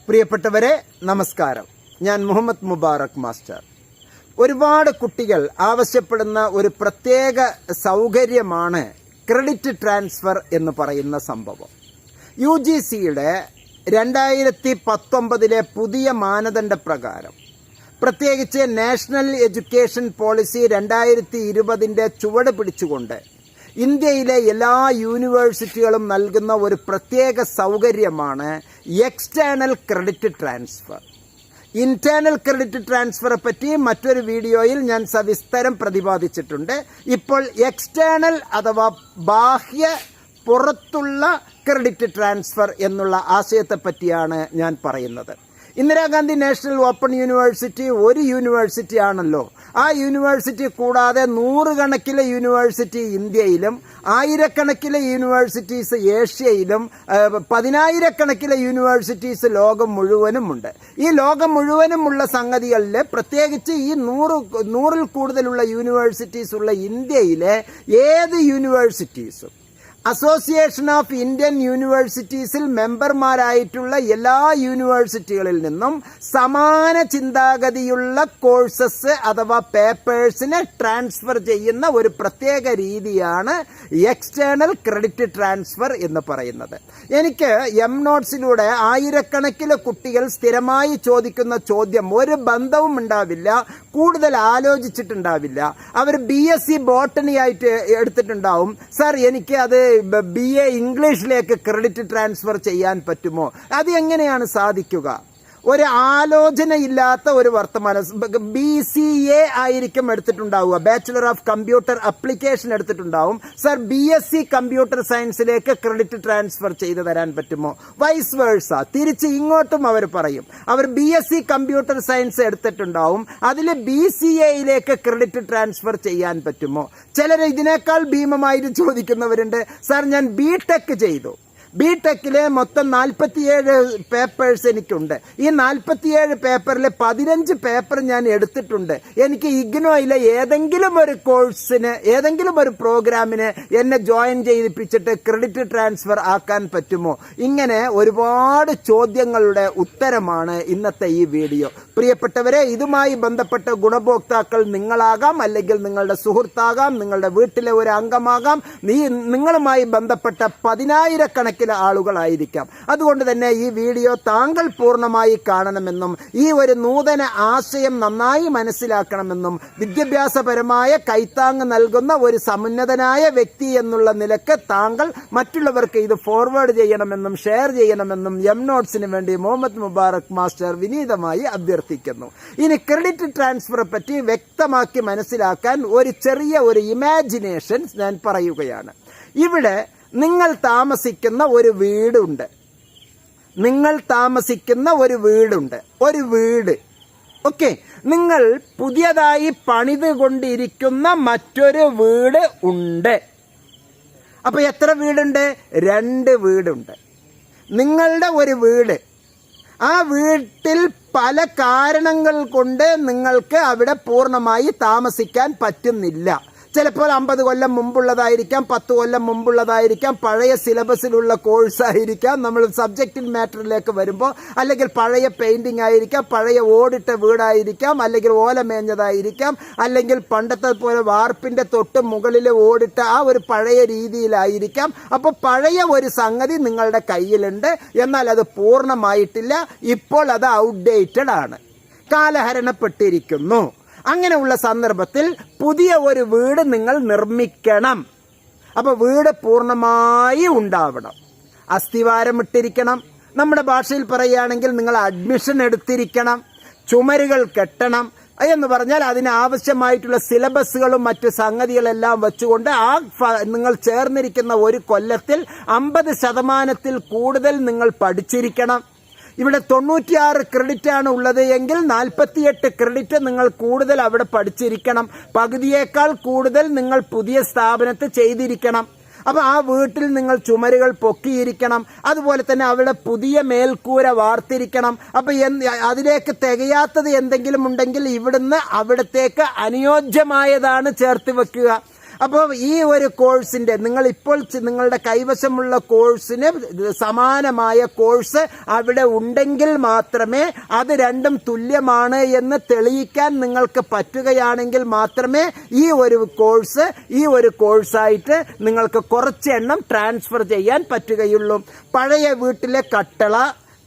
പ്രിയപ്പെട്ടവരെ നമസ്കാരം. ഞാൻ മുഹമ്മദ് മുബാറക് മാസ്റ്റർ. ഒരുപാട് കുട്ടികൾ ആവശ്യപ്പെടുന്ന ഒരു പ്രത്യേക സൗകര്യമാണ് ക്രെഡിറ്റ് ട്രാൻസ്ഫർ എന്ന് പറയുന്ന സംഭവം. UGCയുടെ 2019 പുതിയ മാനദണ്ഡ പ്രകാരം, പ്രത്യേകിച്ച് നാഷണൽ എഡ്യൂക്കേഷൻ പോളിസി 2020 ചുവട് പിടിച്ചുകൊണ്ട് ഇന്ത്യയിലെ എല്ലാ യൂണിവേഴ്സിറ്റികളും നൽകുന്ന ഒരു പ്രത്യേക സൗകര്യമാണ് external credit transfer. Internal credit ട്രാൻസ്ഫറെ പറ്റി മറ്റൊരു വീഡിയോയിൽ ഞാൻ സവിസ്തരം പ്രതിപാദിച്ചിട്ടുണ്ട്. ഇപ്പോൾ എക്സ്റ്റേണൽ അഥവാ ബാഹ്യ പുറത്തുള്ള ക്രെഡിറ്റ് ട്രാൻസ്ഫർ എന്നുള്ള ആശയത്തെ പറ്റിയാണ് ഞാൻ പറയുന്നത്. ഇന്ദിരാഗാന്ധി നാഷണൽ ഓപ്പൺ യൂണിവേഴ്സിറ്റി ഒരു യൂണിവേഴ്സിറ്റി ആണല്ലോ. ആ യൂണിവേഴ്സിറ്റി കൂടാതെ നൂറുകണക്കിലെ യൂണിവേഴ്സിറ്റി ഇന്ത്യയിലും, ആയിരക്കണക്കിലെ യൂണിവേഴ്സിറ്റീസ് ഏഷ്യയിലും, 10,000കണക്കിലെ യൂണിവേഴ്സിറ്റീസ് ലോകം മുഴുവനുമുണ്ട്. ഈ ലോകം മുഴുവനുമുള്ള സംഗതികളിൽ പ്രത്യേകിച്ച് ഈ 100ൽ കൂടുതലുള്ള യൂണിവേഴ്സിറ്റീസ് ഉള്ള ഇന്ത്യയിലെ ഏത് യൂണിവേഴ്സിറ്റീസും അസോസിയേഷൻ ഓഫ് ഇന്ത്യൻ യൂണിവേഴ്സിറ്റീസിൽ മെമ്പർമാരായിട്ടുള്ള എല്ലാ യൂണിവേഴ്സിറ്റികളിൽ നിന്നും സമാന ചിന്താഗതിയുള്ള കോഴ്സസ് അഥവാ പേപ്പേഴ്സിനെ ട്രാൻസ്ഫർ ചെയ്യുന്ന ഒരു പ്രത്യേക രീതിയാണ് എക്സ്റ്റേണൽ ക്രെഡിറ്റ് ട്രാൻസ്ഫർ എന്ന് പറയുന്നത്. എനിക്ക് നോട്ട്സിലൂടെ ആയിരക്കണക്കിന് കുട്ടികൾ സ്ഥിരമായി ചോദിക്കുന്ന ചോദ്യം, ഒരു ബന്ധവും ഉണ്ടാവില്ല, കൂടുതൽ ആലോചിച്ചിട്ടുണ്ടാവില്ല. അവർ BSc ബോട്ടണി ആയിട്ട് എടുത്തിട്ടുണ്ടാവും. സാർ, എനിക്ക് അത് BA ഇംഗ്ലീഷിലേക്ക് ക്രെഡിറ്റ് ട്രാൻസ്ഫർ ചെയ്യാൻ പറ്റുമോ? അത് എങ്ങനെയാണ് സാധിക്കുക? ഒരു ആലോചനയില്ലാത്ത ഒരു വർത്തമാനം. BCA ആയിരിക്കും എടുത്തിട്ടുണ്ടാവുക, ബാച്ചുലർ ഓഫ് കമ്പ്യൂട്ടർ അപ്ലിക്കേഷൻ എടുത്തിട്ടുണ്ടാവും. സർ, BSc കമ്പ്യൂട്ടർ സയൻസിലേക്ക് ക്രെഡിറ്റ് ട്രാൻസ്ഫർ ചെയ്തു തരാൻ പറ്റുമോ? വൈസ് വേഴ്സ, തിരിച്ച് ഇങ്ങോട്ടും അവർ പറയും. അവർ BSc കമ്പ്യൂട്ടർ സയൻസ് എടുത്തിട്ടുണ്ടാവും, അതിൽ BCAയിലേക്ക് ക്രെഡിറ്റ് ട്രാൻസ്ഫർ ചെയ്യാൻ പറ്റുമോ? ചിലർ ഇതിനേക്കാൾ ഭീമമായിട്ട് ചോദിക്കുന്നവരുണ്ട്. സാർ, ഞാൻ BTech ചെയ്തു, BTechലെ മൊത്തം 47 പേപ്പേഴ്സ് എനിക്കുണ്ട്. ഈ 47 പേപ്പറിൽ 15 പേപ്പർ ഞാൻ എടുത്തിട്ടുണ്ട്. എനിക്ക് ഇഗ്നോയിലെ ഏതെങ്കിലും ഒരു കോഴ്സിന്, ഏതെങ്കിലും ഒരു പ്രോഗ്രാമിന് എന്നെ ജോയിൻ ചെയ്യിപ്പിച്ചിട്ട് ക്രെഡിറ്റ് ട്രാൻസ്ഫർ ആക്കാൻ പറ്റുമോ? ഇങ്ങനെ ഒരുപാട് ചോദ്യങ്ങളുടെ ഉത്തരമാണ് ഇന്നത്തെ ഈ വീഡിയോ. പ്രിയപ്പെട്ടവരെ, ഇതുമായി ബന്ധപ്പെട്ട ഗുണഭോക്താക്കൾ നിങ്ങളാകാം, അല്ലെങ്കിൽ നിങ്ങളുടെ സുഹൃത്താകാം, നിങ്ങളുടെ വീട്ടിലെ ഒരു അംഗമാകാം, നിങ്ങളുമായി ബന്ധപ്പെട്ട 10,000കണക്കിന് ആളുകളായിരിക്കാം. അതുകൊണ്ട് തന്നെ ഈ വീഡിയോ താങ്കൾ പൂർണ്ണമായി കാണണമെന്നും ഈ ഒരു നൂതന ആശയം നന്നായി മനസ്സിലാക്കണമെന്നും വിദ്യാഭ്യാസപരമായ കൈത്താങ് നൽകുന്ന ഒരു സമുന്നതനായ വ്യക്തി എന്നുള്ള നിലക്ക് താങ്കൾ മറ്റുള്ളവർക്ക് ഇത് ഫോർവേഡ് ചെയ്യണമെന്നും ഷെയർ ചെയ്യണമെന്നും നോട്ട്സിന് വേണ്ടി മുഹമ്മദ് മുബാറക് മാസ്റ്റർ വിനീതമായി അഭ്യർത്ഥിക്കുന്നു. ഇനി ക്രെഡിറ്റ് ട്രാൻസ്ഫറെ പറ്റി വ്യക്തമാക്കി മനസ്സിലാക്കാൻ ഒരു ചെറിയ ഒരു ഇമാജിനേഷൻ ഞാൻ പറയുകയാണ്. ഇവിടെ നിങ്ങൾ താമസിക്കുന്ന ഒരു വീടുണ്ട്. ഒരു വീട് ഓക്കെ. നിങ്ങൾ പുതിയതായി പണിതുകൊണ്ടിരിക്കുന്ന മറ്റൊരു വീട് ഉണ്ട്. അപ്പൊ എത്ര വീടുണ്ട്? 2 വീടുണ്ട്. നിങ്ങളുടെ ഒരു വീട്, ആ വീട്ടിൽ പല കാരണങ്ങൾ കൊണ്ട് നിങ്ങൾക്ക് അവിടെ പൂർണ്ണമായി താമസിക്കാൻ പറ്റുന്നില്ല. ചിലപ്പോൾ 50 കൊല്ലം മുമ്പുള്ളതായിരിക്കാം, 10 കൊല്ലം മുമ്പുള്ളതായിരിക്കാം, പഴയ സിലബസിലുള്ള കോഴ്സായിരിക്കാം. നമ്മൾ സബ്ജക്റ്റിൽ മാറ്ററിലേക്ക് വരുമ്പോൾ അല്ലെങ്കിൽ പഴയ പെയിന്റിംഗ് ആയിരിക്കാം, പഴയ ഓടിട്ട വീടായിരിക്കാം, അല്ലെങ്കിൽ ഓല മേഞ്ഞതായിരിക്കാം, അല്ലെങ്കിൽ പണ്ടത്തെ പോലെ വാർപ്പിന്റെ തൊട്ട് മുകളിൽ ഓടിട്ട ആ ഒരു പഴയ രീതിയിലായിരിക്കാം. അപ്പോൾ പഴയ ഒരു സംഗതി നിങ്ങളുടെ കയ്യിലുണ്ട്, എന്നാൽ അത് പൂർണ്ണമായിട്ടില്ല. ഇപ്പോൾ അത് ഔട്ട്ഡേറ്റഡ് ആണ്, കാലഹരണപ്പെട്ടിരിക്കുന്നു. അങ്ങനെയുള്ള സന്ദർഭത്തിൽ പുതിയ ഒരു വീട് നിങ്ങൾ നിർമ്മിക്കണം. അപ്പൊ വീട് പൂർണ്ണമായി ഉണ്ടാവണം, അസ്ഥിവാരം ഇട്ടിരിക്കണം. നമ്മുടെ ഭാഷയിൽ പറയുകയാണെങ്കിൽ നിങ്ങൾ അഡ്മിഷൻ എടുത്തിരിക്കണം, ചുമരുകൾ കെട്ടണം. എന്ന് പറഞ്ഞാൽ അതിനാവശ്യമായിട്ടുള്ള സിലബസുകളും മറ്റു സംഗതികളെല്ലാം വെച്ചുകൊണ്ട് നിങ്ങൾ ചേർന്നിരിക്കുന്ന ഒരു കൊല്ലത്തിൽ 50% കൂടുതൽ നിങ്ങൾ പഠിച്ചിരിക്കണം. ഇവിടെ 96 ക്രെഡിറ്റ് ആണ് ഉള്ളത് എങ്കിൽ 48 ക്രെഡിറ്റ് നിങ്ങൾ കൂടുതൽ അവിടെ പഠിച്ചിരിക്കണം. പകുതിയേക്കാൾ കൂടുതൽ നിങ്ങൾ പുതിയ സ്ഥാപനത്തിൽ ചെയ്തിരിക്കണം. അപ്പൊ ആ വീട്ടിൽ നിങ്ങൾ ചുമരുകൾ പൊക്കിയിരിക്കണം. അതുപോലെ തന്നെ അവിടെ പുതിയ മേൽക്കൂര വാർത്തിരിക്കണം. അപ്പൊ അതിലേക്ക് തികയാത്തത് എന്തെങ്കിലും ഉണ്ടെങ്കിൽ ഇവിടുന്ന് അവിടത്തേക്ക് അനുയോജ്യമായതാണ് ചേർത്ത് വെക്കുക. അപ്പോൾ ഈ ഒരു കോഴ്സിൻ്റെ ഇപ്പോൾ നിങ്ങളുടെ കൈവശമുള്ള കോഴ്സിന് സമാനമായ കോഴ്സ് അവിടെ ഉണ്ടെങ്കിൽ മാത്രമേ അത് രണ്ടും തുല്യമാണ് എന്ന് തെളിയിക്കാൻ നിങ്ങൾക്ക് പറ്റുകയാണെങ്കിൽ മാത്രമേ ഈ ഒരു കോഴ്സായിട്ട് നിങ്ങൾക്ക് കുറച്ച് എണ്ണം ട്രാൻസ്ഫർ ചെയ്യാൻ പറ്റുകയുള്ളൂ. പഴയ വീട്ടിലെ കട്ടള,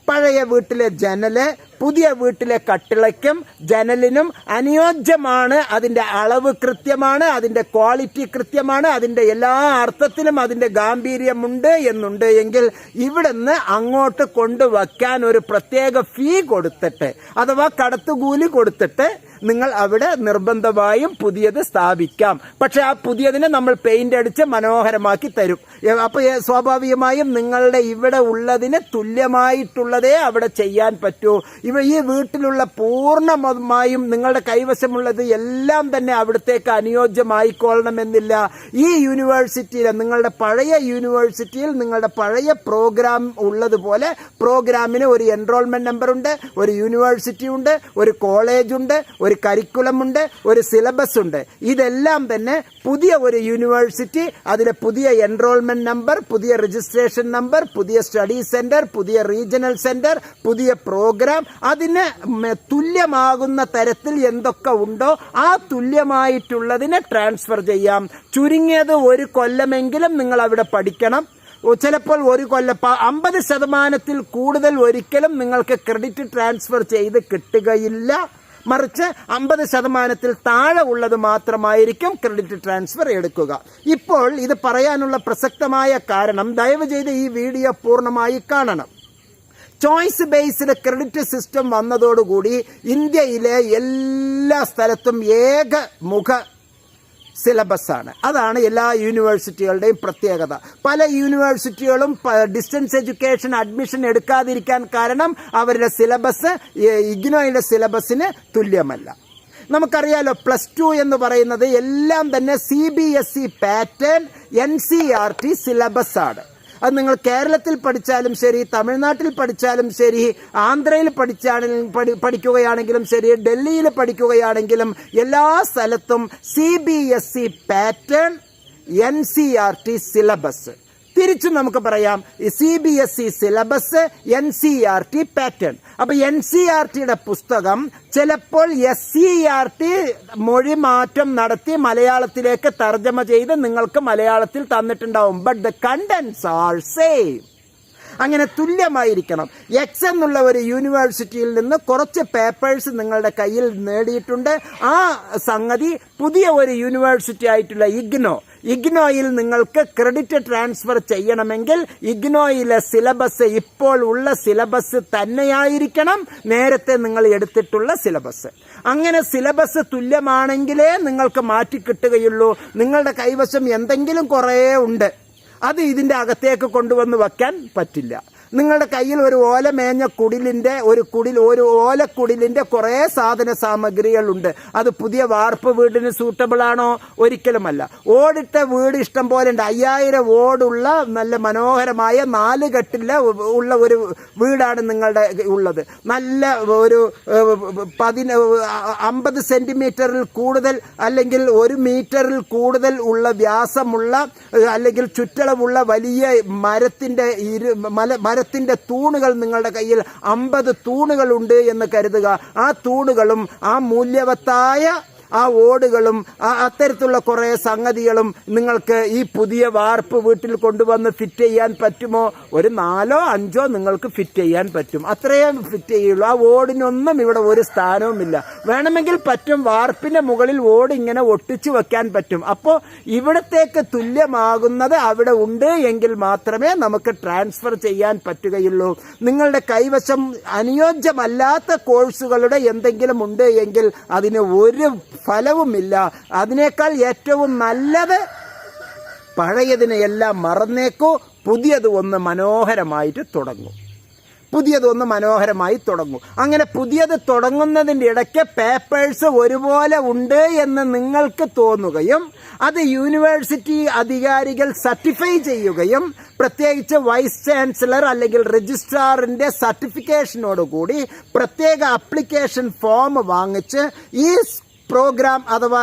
പഴയ വീട്ടിലെ ജനല് പുതിയ വീട്ടിലെ കട്ടിളയ്ക്കും ജനലിനും അനുയോജ്യമാണ്. അതിൻ്റെ അളവ് കൃത്യമാണ്, അതിൻ്റെ ക്വാളിറ്റി കൃത്യമാണ്, അതിൻ്റെ എല്ലാ അർത്ഥത്തിലും അതിൻ്റെ ഗാംഭീര്യമുണ്ട് എന്നുണ്ട് എങ്കിൽ ഇവിടുന്ന് അങ്ങോട്ട് കൊണ്ടുവയ്ക്കാൻ ഒരു പ്രത്യേക ഫീ കൊടുത്തിട്ട് അഥവാ കടത്തുകൂലി കൊടുത്തിട്ട് നിങ്ങൾ അവിടെ നിർബന്ധമായും പുതിയത് സ്ഥാപിക്കാം. പക്ഷെ ആ പുതിയതിനെ നമ്മൾ പെയിന്റ് അടിച്ച് മനോഹരമാക്കി തരും. അപ്പോൾ സ്വാഭാവികമായും നിങ്ങളുടെ ഇവിടെ ഉള്ളതിന് തുല്യമായിട്ടുള്ളതേ അവിടെ ചെയ്യാൻ പറ്റൂ. ഈ വീട്ടിലുള്ള പൂർണ്ണമായും നിങ്ങളുടെ കൈവശമുള്ളത് എല്ലാം തന്നെ അവിടത്തേക്ക് അനുയോജ്യമായിക്കൊള്ളണമെന്നില്ല. ഈ യൂണിവേഴ്സിറ്റിയിൽ, നിങ്ങളുടെ പഴയ യൂണിവേഴ്സിറ്റിയിൽ നിങ്ങളുടെ പഴയ പ്രോഗ്രാം ഉള്ളതുപോലെ പ്രോഗ്രാമിന് ഒരു എൻറോൾമെന്റ് നമ്പർ ഉണ്ട്, ഒരു യൂണിവേഴ്സിറ്റി ഉണ്ട്, ഒരു കോളേജ് ഉണ്ട്, ഒരു കരിക്കുലം ഉണ്ട്, ഒരു സിലബസ് ഉണ്ട്. ഇതെല്ലാം തന്നെ പുതിയ ഒരു യൂണിവേഴ്സിറ്റി, അതിലെ പുതിയ എൻറോൾമെന്റ് നമ്പർ, പുതിയ രജിസ്ട്രേഷൻ നമ്പർ, പുതിയ സ്റ്റഡി സെന്റർ, പുതിയ റീജിയണൽ സെന്റർ, പുതിയ പ്രോഗ്രാം, അതിന് തുല്യമാകുന്ന തരത്തിൽ എന്തൊക്കെ ഉണ്ടോ ആ തുല്യമായിട്ടുള്ളതിനെ ട്രാൻസ്ഫർ ചെയ്യാം. ചുരുങ്ങിയത് ഒരു കൊല്ലമെങ്കിലും നിങ്ങൾ അവിടെ പഠിക്കണം. ചിലപ്പോൾ ഒരു കൊല്ലം 50% കൂടുതൽ ഒരിക്കലും നിങ്ങൾക്ക് ക്രെഡിറ്റ് ട്രാൻസ്ഫർ ചെയ്ത് കിട്ടുകയില്ല. മറിച്ച് 50% താഴെ ഉള്ളത് മാത്രമായിരിക്കും ക്രെഡിറ്റ് ട്രാൻസ്ഫർ എടുക്കുക. ഇപ്പോൾ ഇത് പറയാനുള്ള പ്രസക്തമായ കാരണം, ദയവ് ചെയ്ത് ഈ വീഡിയോ പൂർണ്ണമായി കാണണം. ചോയ്സ് ബേസ്ഡ് ക്രെഡിറ്റ് സിസ്റ്റം വന്നതോടുകൂടി ഇന്ത്യയിലെ എല്ലാ സ്ഥലത്തും ഏകമുഖ സിലബസാണ്. അതാണ് എല്ലാ യൂണിവേഴ്സിറ്റികളുടെയും പ്രത്യേകത. പല യൂണിവേഴ്സിറ്റികളും ഡിസ്റ്റൻസ് എഡ്യൂക്കേഷൻ അഡ്മിഷൻ എടുക്കാതിരിക്കാൻ കാരണം അവരുടെ സിലബസ് ഇഗ്നോയുടെ സിലബസിന് തുല്യമല്ല. നമുക്കറിയാലോ, +2 എന്ന് പറയുന്നത് എല്ലാം തന്നെ CBSE പാറ്റേൺ NCERT സിലബസ് ആണ്. അത് നിങ്ങൾ കേരളത്തിൽ പഠിച്ചാലും ശരി, തമിഴ്നാട്ടിൽ പഠിച്ചാലും ശരി, ആന്ധ്രയിൽ പഠിക്കുകയാണെങ്കിലും ശരി, ഡൽഹിയിൽ പഠിക്കുകയാണെങ്കിലും എല്ലാ സ്ഥലത്തും CBSE പാറ്റേൺ NCERT സിലബസ്. തിരിച്ചും നമുക്ക് പറയാം, CBSE സിലബസ് NCERT പാറ്റേൺ. അപ്പൊ NCERTയുടെ പുസ്തകം ചിലപ്പോൾ SCERT മൊഴി മാറ്റം നടത്തി മലയാളത്തിലേക്ക് തർജ്ജമ ചെയ്ത് നിങ്ങൾക്ക് മലയാളത്തിൽ തന്നിട്ടുണ്ടാവും. But the contents are same. അങ്ങനെ തുല്യമായിരിക്കണം. X എന്നുള്ള ഒരു യൂണിവേഴ്സിറ്റിയിൽ നിന്ന് കുറച്ച് പേപ്പേഴ്സ് നിങ്ങളുടെ കയ്യിൽ നേടിയിട്ടുണ്ട്. ആ സംഗതി പുതിയ ഒരു യൂണിവേഴ്സിറ്റി ആയിട്ടുള്ള ഇഗ്നോയിൽ നിങ്ങൾക്ക് ക്രെഡിറ്റ് ട്രാൻസ്ഫർ ചെയ്യണമെങ്കിൽ ഇഗ്നോയിലെ സിലബസ് ഇപ്പോൾ ഉള്ള സിലബസ് തന്നെയായിരിക്കണം നേരത്തെ നിങ്ങൾ എടുത്തിട്ടുള്ള സിലബസ്. അങ്ങനെ സിലബസ് തുല്യമാണെങ്കിലേ നിങ്ങൾക്ക് മാറ്റി കിട്ടുകയുള്ളൂ. നിങ്ങളുടെ കൈവശം എന്തെങ്കിലും കുറേ ഉണ്ട്, അത് ഇതിൻ്റെ അകത്തേക്ക് കൊണ്ടുവന്ന് വയ്ക്കാൻ പറ്റില്ല. നിങ്ങളുടെ കയ്യിൽ ഒരു ഓലമേഞ്ഞ ഒരു ഓലക്കുടിലിന്റെ കുറേ സാധന സാമഗ്രികളുണ്ട്. അത് പുതിയ വാർപ്പ് വീടിന് സൂട്ടബിൾ ആണോ? ഒരിക്കലുമല്ല. ഓടിട്ട വീട് ഇഷ്ടം പോലെ ഉണ്ട്. 5000 ഓടുള്ള നല്ല മനോഹരമായ 4 കെട്ടിൽ ഉള്ള ഒരു വീടാണ് നിങ്ങളുടെ ഉള്ളത്. നല്ല ഒരു 50 സെന്റിമീറ്ററിൽ കൂടുതൽ അല്ലെങ്കിൽ 1 മീറ്ററിൽ കൂടുതൽ ഉള്ള വ്യാസമുള്ള അല്ലെങ്കിൽ ചുറ്റളവുള്ള വലിയ മരത്തിന്റെ തൂണുകൾ നിങ്ങളുടെ കയ്യിൽ 50 തൂണുകളുണ്ട് എന്ന് കരുതുക. ആ തൂണുകളും ആ മൂല്യവത്തായ ആ ഓടുകളും അത്തരത്തിലുള്ള കുറേ സംഗതികളും നിങ്ങൾക്ക് ഈ പുതിയ വാർപ്പ് വീട്ടിൽ കൊണ്ടുവന്ന് ഫിറ്റ് ചെയ്യാൻ പറ്റുമോ? ഒരു 4 or 5 നിങ്ങൾക്ക് ഫിറ്റ് ചെയ്യാൻ പറ്റും. അത്രയും ഫിറ്റ് ചെയ്യുള്ളൂ. ആ ഓടിനൊന്നും ഇവിടെ ഒരു സ്ഥാനവുമില്ല. വേണമെങ്കിൽ പറ്റും, വാർപ്പിന്റെ മുകളിൽ ഓട് ഇങ്ങനെ ഒട്ടിച്ചു വെക്കാൻ പറ്റും. അപ്പോൾ ഇവിടത്തേക്ക് തുല്യമാകുന്നത് അവിടെ ഉണ്ട് എങ്കിൽ മാത്രമേ നമുക്ക് ട്രാൻസ്ഫർ ചെയ്യാൻ പറ്റുകയുള്ളൂ. നിങ്ങളുടെ കൈവശം അനുയോജ്യമല്ലാത്ത കോഴ്സുകളുടെ എന്തെങ്കിലും ഉണ്ട് എങ്കിൽ അതിന് ഒരു ഫലവുമില്ല. അതിനേക്കാൾ ഏറ്റവും നല്ലത് പഴയതിനെയെല്ലാം മറന്നേക്കൂ, പുതിയത് ഒന്ന് മനോഹരമായിട്ട് തുടങ്ങും. അങ്ങനെ പുതിയത് തുടങ്ങുന്നതിൻ്റെ ഇടയ്ക്ക് പേപ്പേഴ്സ് ഒരുപോലെ ഉണ്ട് എന്ന് നിങ്ങൾക്ക് തോന്നുകയും അത് യൂണിവേഴ്സിറ്റി അധികാരികൾ സർട്ടിഫൈ ചെയ്യുകയും പ്രത്യേകിച്ച് വൈസ് ചാൻസലർ അല്ലെങ്കിൽ രജിസ്ട്രാറിന്റെ സർട്ടിഫിക്കേഷനോടുകൂടി പ്രത്യേക അപ്ലിക്കേഷൻ ഫോം വാങ്ങിച്ച് ഈ പ്രോഗ്രാം അഥവാ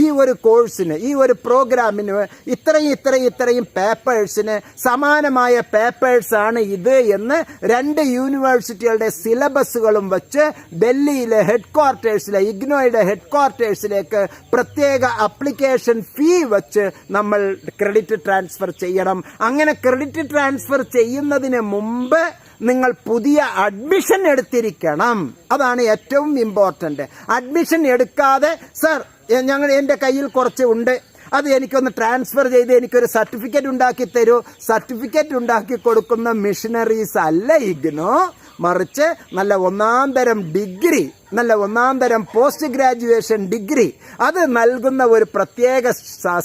ഈ ഒരു കോഴ്സിന്, ഈ ഒരു പ്രോഗ്രാമിന് ഇത്രയും പേപ്പേഴ്സിന് സമാനമായ പേപ്പേഴ്സാണ് ഇത് എന്ന് 2 യൂണിവേഴ്സിറ്റികളുടെ സിലബസുകളും വെച്ച് ഡൽഹിയിലെ ഹെഡ്ക്വാർട്ടേഴ്സിലെ ഇഗ്നോയുടെ ഹെഡ്ക്വാർട്ടേഴ്സിലേക്ക് പ്രത്യേക അപ്ലിക്കേഷൻ ഫീ വെച്ച് നമ്മൾ ക്രെഡിറ്റ് ട്രാൻസ്ഫർ ചെയ്യണം. അങ്ങനെ ക്രെഡിറ്റ് ട്രാൻസ്ഫർ ചെയ്യുന്നതിന് മുമ്പ് നിങ്ങൾ പുതിയ അഡ്മിഷൻ എടുത്തിരിക്കണം. അതാണ് ഏറ്റവും ഇമ്പോർട്ടന്റ്. അഡ്മിഷൻ എടുക്കാതെ സർ എൻ്റെ കയ്യിൽ കുറച്ച് ഉണ്ട്, അത് എനിക്കൊന്ന് ട്രാൻസ്ഫർ ചെയ്ത് എനിക്കൊരു സർട്ടിഫിക്കറ്റ് ഉണ്ടാക്കി തരൂ. സർട്ടിഫിക്കറ്റ് ഉണ്ടാക്കി കൊടുക്കുന്ന മിഷനറീസ് അല്ല ഇഗ്നോ, മറിച്ച് നല്ല 1-ാം തരം ഡിഗ്രി, നല്ല 1-ാം തരം പോസ്റ്റ് ഗ്രാജുവേഷൻ ഡിഗ്രി അത് നൽകുന്ന ഒരു പ്രത്യേക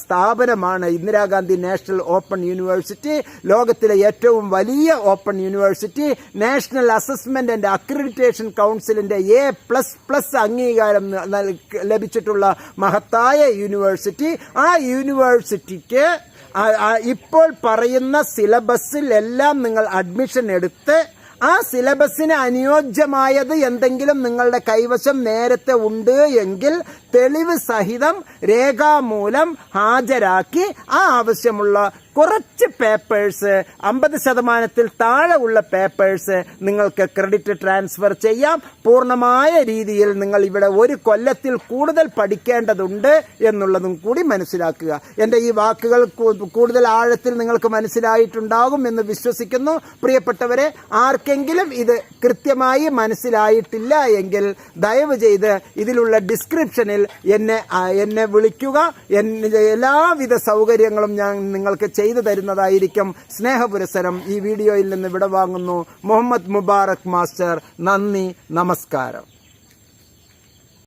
സ്ഥാപനമാണ് ഇന്ദിരാഗാന്ധി നാഷണൽ ഓപ്പൺ യൂണിവേഴ്സിറ്റി. ലോകത്തിലെ ഏറ്റവും വലിയ open university, national assessment and accreditation കൗൺസിലിന്റെ A++ അംഗീകാരം ലഭിച്ചിട്ടുള്ള മഹത്തായ യൂണിവേഴ്സിറ്റി. ആ യൂണിവേഴ്സിറ്റിക്ക് ഇപ്പോൾ പറയുന്ന സിലബസിലെല്ലാം നിങ്ങൾ അഡ്മിഷൻ എടുത്ത് ആ സിലബസിന് അനുയോജ്യമായത് എന്തെങ്കിലും നിങ്ങളുടെ കൈവശം നേരത്തെ ഉണ്ട് എങ്കിൽ തെളിവ് സഹിതം രേഖാമൂലം ഹാജരാക്കി ആ ആവശ്യമുള്ള കുറച്ച് പേപ്പേഴ്സ്, 50% താഴെ ഉള്ള പേപ്പേഴ്സ് നിങ്ങൾക്ക് ക്രെഡിറ്റ് ട്രാൻസ്ഫർ ചെയ്യാം. പൂർണ്ണമായ രീതിയിൽ നിങ്ങൾ ഇവിടെ 1 കൊല്ലത്തിൽ കൂടുതൽ പഠിക്കേണ്ടതുണ്ട് എന്നുള്ളതും കൂടി മനസ്സിലാക്കുക. എൻ്റെ ഈ വാക്കുകൾ കൂടുതൽ ആഴത്തിൽ നിങ്ങൾക്ക് മനസ്സിലായിട്ടുണ്ടാകും എന്ന് വിശ്വസിക്കുന്നു. പ്രിയപ്പെട്ടവരെ, ആർക്കെങ്കിലും ഇത് കൃത്യമായി മനസ്സിലായിട്ടില്ല എങ്കിൽ ദയവ് ചെയ്ത് ഇതിലുള്ള ഡിസ്ക്രിപ്ഷനിൽ എന്നെ വിളിക്കുക. എല്ലാവിധ സൗകര്യങ്ങളും ഞാൻ നിങ്ങൾക്ക് ചെയ്തു തരുന്നതായിരിക്കും. സ്നേഹപുരസരം ഈ വീഡിയോയിൽ നിന്ന് വിടവാങ്ങുന്നു. മുഹമ്മദ് മുബാറക് മാസ്റ്റർ. നന്ദി, നമസ്കാരം.